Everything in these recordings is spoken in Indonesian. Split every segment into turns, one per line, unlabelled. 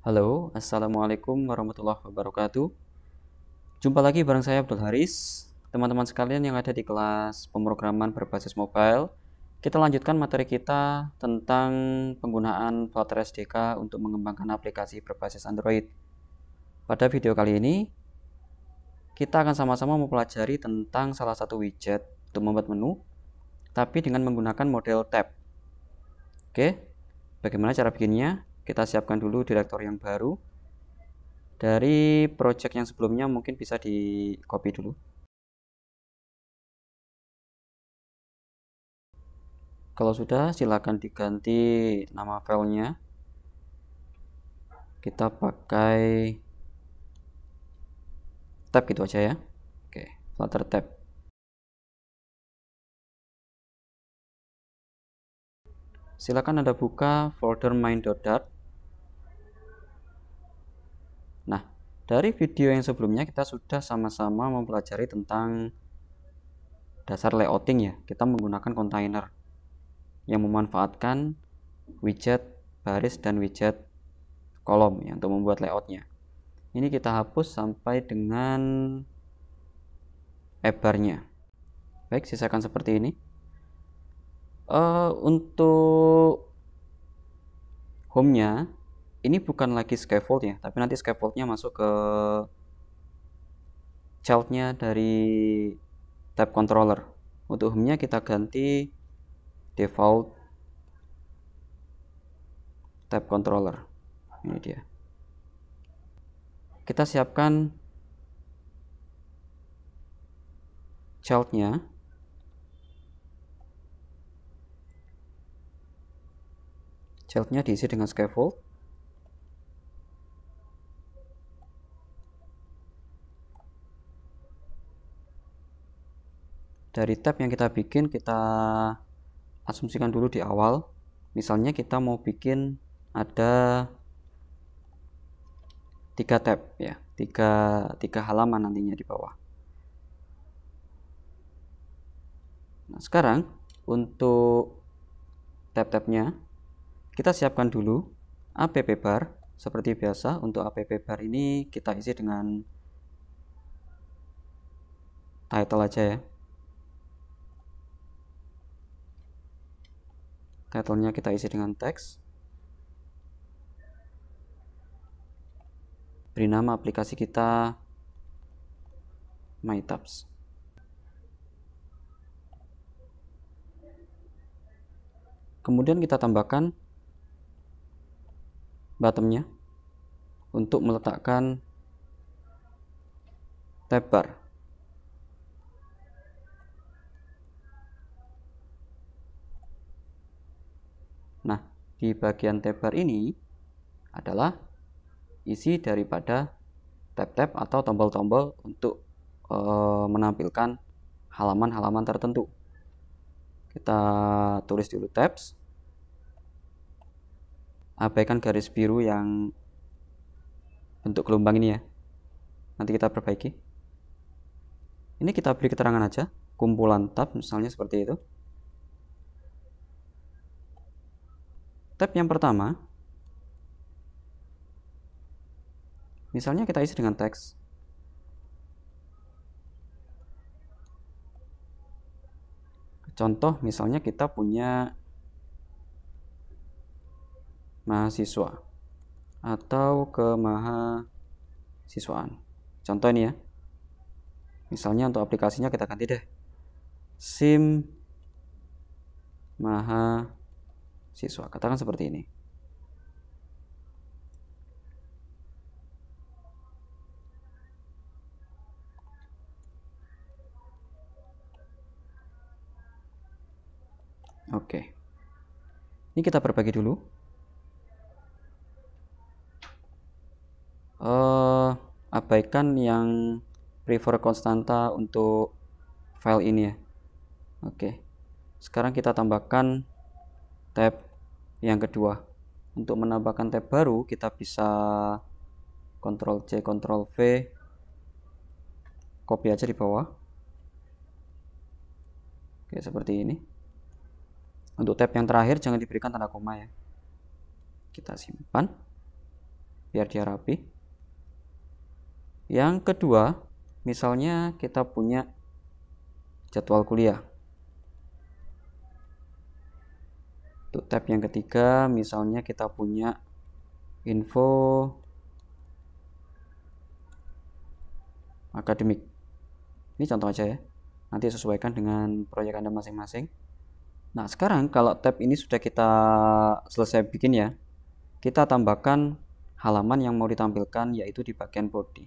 Halo, Assalamualaikum warahmatullahi wabarakatuh. Jumpa lagi bareng saya Abdul Haris. Teman-teman sekalian yang ada di kelas pemrograman berbasis mobile, kita lanjutkan materi kita tentang penggunaan Flutter SDK untuk mengembangkan aplikasi berbasis Android. Pada video kali ini, kita akan sama-sama mempelajari tentang salah satu widget untuk membuat menu, tapi dengan menggunakan model tab. Oke, bagaimana cara bikinnya? Kita siapkan dulu direktori yang baru. Dari project yang sebelumnya mungkin bisa di copy dulu. Kalau sudah, silakan diganti nama filenya. Kita pakai tab gitu aja ya. Oke, Flutter tab. Silakan Anda buka folder main.dart. Nah, dari video yang sebelumnya kita sudah sama-sama mempelajari tentang dasar layouting ya. Kita menggunakan kontainer yang memanfaatkan widget baris dan widget kolom ya untuk membuat layoutnya. Ini kita hapus sampai dengan bar-nya. Baik, sisakan seperti ini. Untuk home-nya ini bukan lagi scaffold ya, tapi nanti scaffold-nya masuk ke child-nya dari tab controller. Untuk home-nya kita ganti default tab controller. Ini dia. Kita siapkan child-nya. Child-nya diisi dengan scaffold. Dari tab yang kita bikin, kita asumsikan dulu di awal. Misalnya kita mau bikin ada 3 tab ya, 3 halaman nantinya di bawah. Nah, sekarang untuk tab-tabnya kita siapkan dulu app bar. Seperti biasa, untuk app bar ini kita isi dengan title aja ya. Title-nya kita isi dengan teks. Beri nama aplikasi kita MyTabs. Kemudian kita tambahkan bottom-nya untuk meletakkan tab bar. Nah, di bagian tab bar ini adalah isi daripada tab-tab atau tombol-tombol untuk menampilkan halaman-halaman tertentu. Kita tulis dulu tabs. Abaikan garis biru yang bentuk gelombang ini ya. Nanti kita perbaiki. Ini kita beri keterangan aja, kumpulan tab misalnya seperti itu. Tab yang pertama, misalnya kita isi dengan teks. Contoh misalnya kita punya mahasiswa atau kemahasiswaan. Contoh ini ya. Misalnya untuk aplikasinya kita ganti deh. SIM mahasiswa. Katakan seperti ini. Oke. Ini kita perbagi dulu. Abaikan yang prefer konstanta untuk file ini ya. Oke. Sekarang kita tambahkan tab yang kedua. Untuk menambahkan tab baru kita bisa Ctrl C Ctrl V, copy aja di bawah. Oke, seperti ini. Untuk tab yang terakhir jangan diberikan tanda koma ya. Kita simpan. biar dia rapi. Yang kedua, misalnya kita punya jadwal kuliah. Untuk tab yang ketiga, misalnya kita punya info akademik. Ini contoh aja ya. Nanti sesuaikan dengan proyek Anda masing-masing. Nah, sekarang kalau tab ini sudah kita selesai bikin ya, kita tambahkan halaman yang mau ditampilkan, yaitu di bagian body.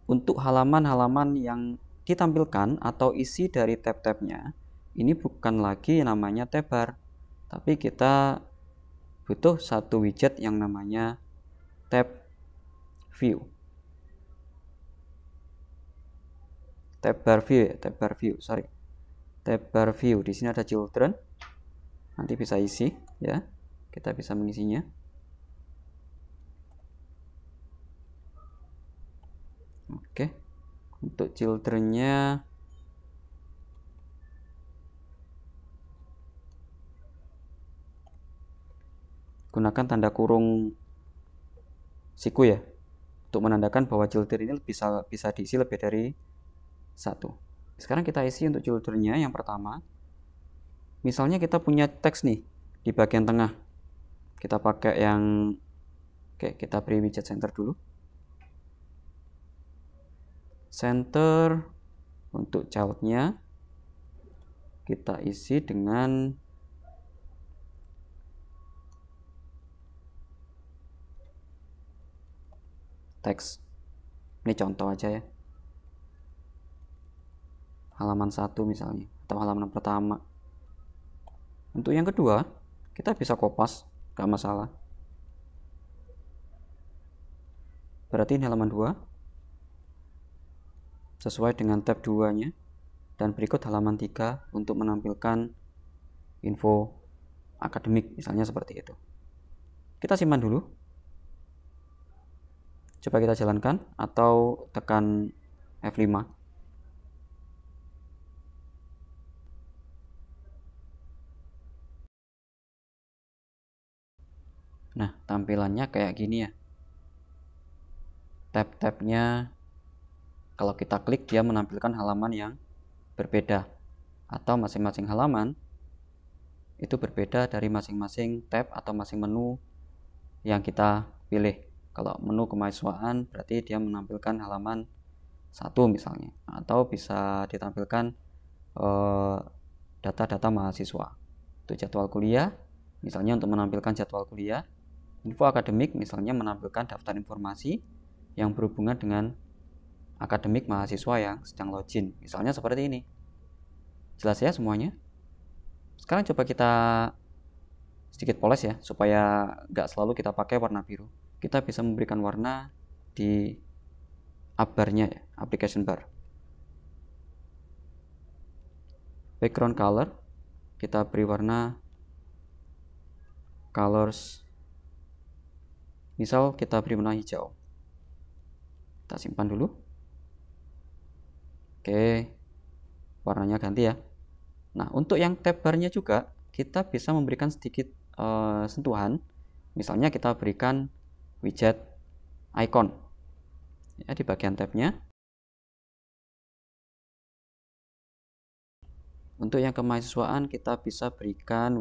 Untuk halaman-halaman yang ditampilkan atau isi dari tab-tabnya, ini bukan lagi namanya tab bar, tapi kita butuh satu widget yang namanya tab view. Tab bar view, sorry. Tab bar view, di sini ada children. Nanti bisa isi ya. Kita bisa mengisinya. Oke. Untuk childrennya gunakan tanda kurung siku ya, untuk menandakan bahwa children ini bisa diisi lebih dari satu. Sekarang kita isi untuk childrennya. Yang pertama, misalnya kita punya teks nih di bagian tengah, kita pakai yang kita beri widget center dulu. Center untuk childnya kita isi dengan teks. Ini contoh aja ya, halaman 1 misalnya, atau halaman pertama. Untuk yang kedua, kita bisa kopas, gak masalah. Berarti ini halaman 2 sesuai dengan tab 2 nya, dan berikut halaman 3 untuk menampilkan info akademik, misalnya seperti itu. Kita simpan dulu, coba kita jalankan atau tekan F5. Nah, tampilannya kayak gini ya. Tab-tabnya kalau kita klik, dia menampilkan halaman yang berbeda, atau masing-masing halaman itu berbeda dari masing-masing tab atau masing menu yang kita pilih. Kalau menu kemahasiswaan berarti dia menampilkan halaman 1 misalnya, atau bisa ditampilkan data-data mahasiswa. Untuk jadwal kuliah, misalnya untuk menampilkan jadwal kuliah. Info akademik misalnya menampilkan daftar informasi yang berhubungan dengan akademik mahasiswa yang sedang login, misalnya seperti ini. Jelas ya semuanya? Sekarang coba kita sedikit poles ya, supaya nggak selalu kita pakai warna biru. Kita bisa memberikan warna di up bar-nya ya, application bar. Background color, kita beri warna colors, misal kita beri warna hijau. Kita simpan dulu. Oke, warnanya ganti ya. Nah, untuk yang tab bar-nya juga kita bisa memberikan sedikit sentuhan. Misalnya kita berikan widget icon ya, di bagian tab-nya. Untuk yang kemahasiswaan kita bisa berikan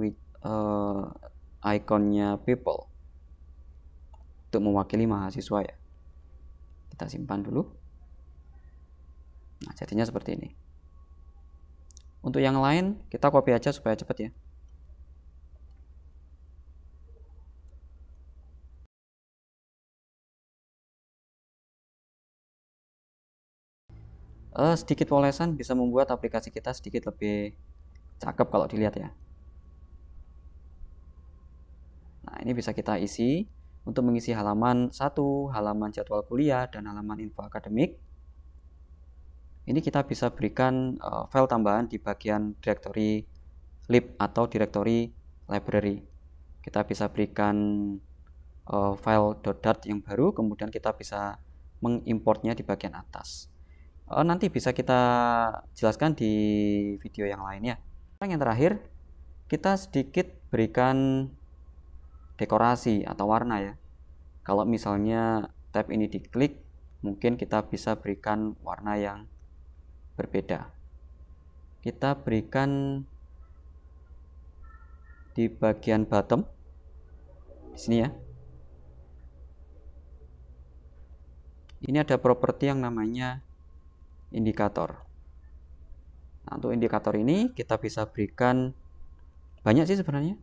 ikonnya people untuk mewakili mahasiswa ya. Kita simpan dulu. Nah, jadinya seperti ini. Untuk yang lain kita copy aja supaya cepat ya. Sedikit polesan bisa membuat aplikasi kita sedikit lebih cakep kalau dilihat ya. Nah, ini bisa kita isi untuk mengisi halaman 1, halaman jadwal kuliah, dan halaman info akademik. Ini kita bisa berikan file tambahan di bagian directory lib atau directory library. Kita bisa berikan file .dart yang baru, kemudian kita bisa mengimportnya di bagian atas. Nanti bisa kita jelaskan di video yang lainnya. Yang terakhir, kita sedikit berikan dekorasi atau warna ya. Kalau misalnya tab ini diklik, mungkin kita bisa berikan warna yang berbeda. Kita berikan di bagian bottom di sini ya. Ini ada properti yang namanya indikator. Nah, untuk indikator ini kita bisa berikan banyak sih sebenarnya.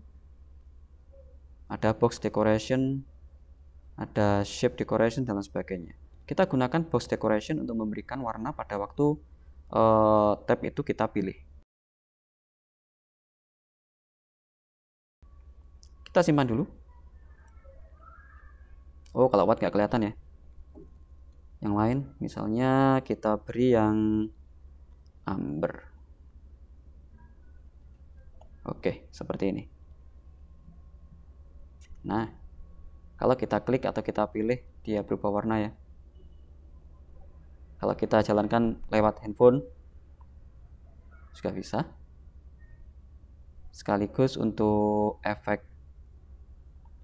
Ada box decoration, ada shape decoration dan lain sebagainya. Kita gunakan box decoration untuk memberikan warna pada waktu tab itu kita pilih. Kita simpan dulu. Oh, kalau white nggak kelihatan ya. Yang lain, misalnya kita beri yang amber. Oke, seperti ini. Nah, kalau kita klik atau kita pilih, dia berubah warna ya. Kalau kita jalankan lewat handphone, juga bisa. Sekaligus untuk efek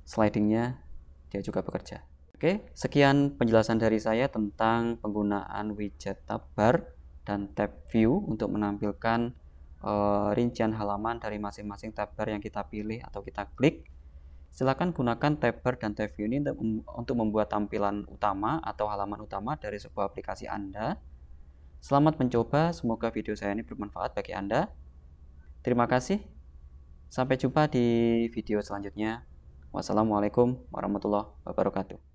slidingnya, dia juga bekerja. Oke, sekian penjelasan dari saya tentang penggunaan widget tab bar dan tab view untuk menampilkan rincian halaman dari masing-masing tab bar yang kita pilih atau kita klik. Silakan gunakan tab bar dan tab view ini untuk membuat tampilan utama atau halaman utama dari sebuah aplikasi Anda. Selamat mencoba, semoga video saya ini bermanfaat bagi Anda. Terima kasih. Sampai jumpa di video selanjutnya. Wassalamualaikum warahmatullahi wabarakatuh.